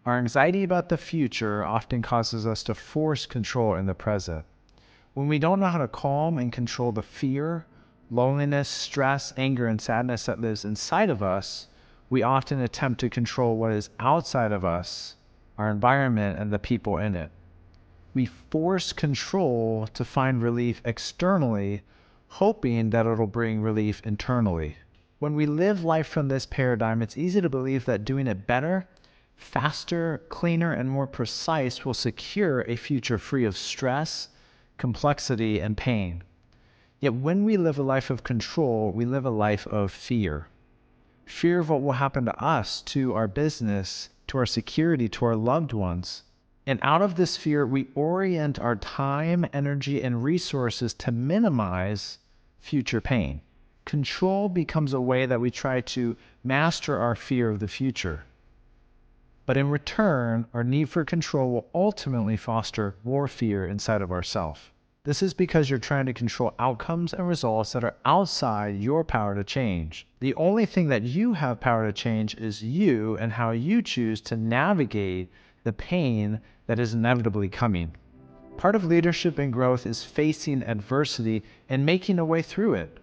Our anxiety about the future often causes us to force control in the present. When we don't know how to calm and control the fear, loneliness, stress, anger, and sadness that lives inside of us, we often attempt to control what is outside of us, our environment, and the people in it. We force control to find relief externally, hoping that it'll bring relief internally. When we live life from this paradigm, it's easy to believe that doing it better, faster, cleaner, and more precise will secure a future free of stress, complexity, and pain. Yet when we live a life of control, we live a life of fear. Fear of what will happen to us, to our business, to our security, to our loved ones. And out of this fear, we orient our time, energy, and resources to minimize future pain. Control becomes a way that we try to master our fear of the future. But in return, our need for control will ultimately foster more fear inside of ourselves. This is because you're trying to control outcomes and results that are outside your power to change. The only thing that you have power to change is you and how you choose to navigate the pain that is inevitably coming. Part of leadership and growth is facing adversity and making a way through it.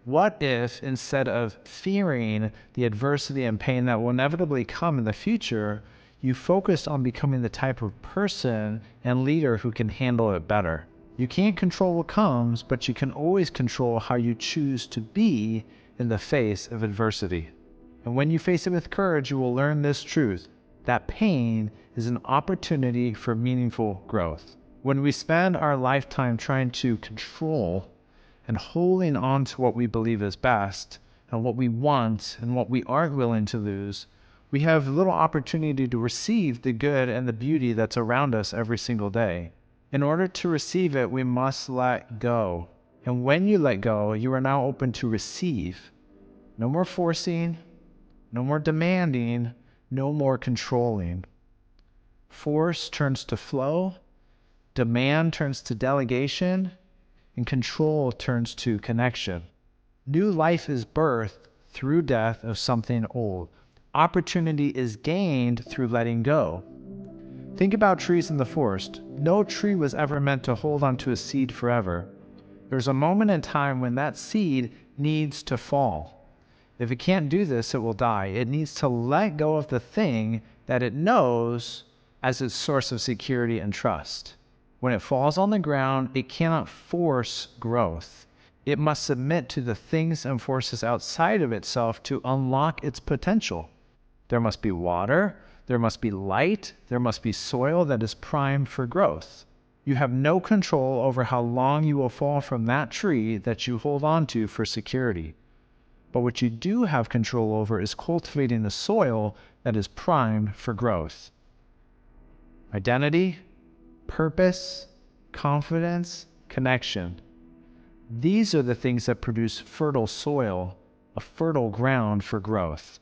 What if, instead of fearing the adversity and pain that will inevitably come in the future, you focused on becoming the type of person and leader who can handle it better? You can't control what comes, but you can always control how you choose to be in the face of adversity. And when you face it with courage, you will learn this truth, that pain is an opportunity for meaningful growth. When we spend our lifetime trying to control and holding on to what we believe is best and what we want and what we aren't willing to lose, we have little opportunity to receive the good and the beauty that's around us every single day. In order to receive it, we must let go. And when you let go, you are now open to receive. No more forcing, no more demanding, no more controlling. Force turns to flow, demand turns to delegation, and control turns to connection. New life is birthed through death of something old. Opportunity is gained through letting go. Think about trees in the forest. No tree was ever meant to hold onto a seed forever. There's a moment in time when that seed needs to fall. If it can't do this, it will die. It needs to let go of the thing that it knows as its source of security and trust. When it falls on the ground, it cannot force growth. It must submit to the things and forces outside of itself to unlock its potential. There must be water, there must be light, there must be soil that is primed for growth. You have no control over how long you will fall from that tree that you hold on to for security. But what you do have control over is cultivating the soil that is primed for growth. Identity, purpose, confidence, connection. These are the things that produce fertile soil, a fertile ground for growth.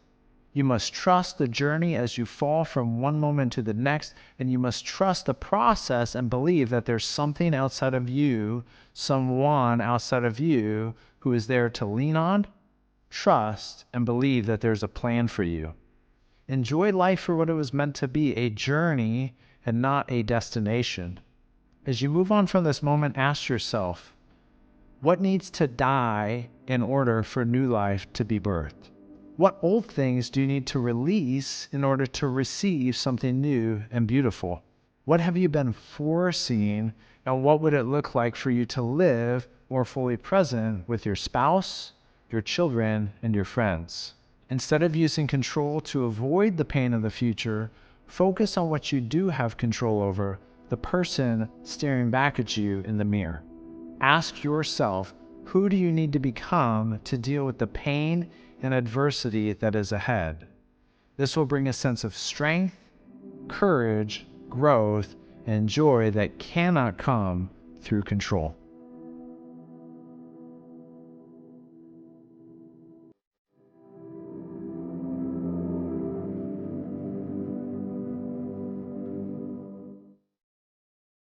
You must trust the journey as you fall from one moment to the next, and you must trust the process and believe that there's something outside of you, someone outside of you who is there to lean on, trust, and believe that there's a plan for you. Enjoy life for what it was meant to be, a journey and not a destination. As you move on from this moment, ask yourself, what needs to die in order for new life to be birthed? What old things do you need to release in order to receive something new and beautiful? What have you been forcing, and what would it look like for you to live more fully present with your spouse, your children, and your friends? Instead of using control to avoid the pain of the future, focus on what you do have control over, the person staring back at you in the mirror. Ask yourself, who do you need to become to deal with the pain and adversity that is ahead? This will bring a sense of strength, courage, growth, and joy that cannot come through control.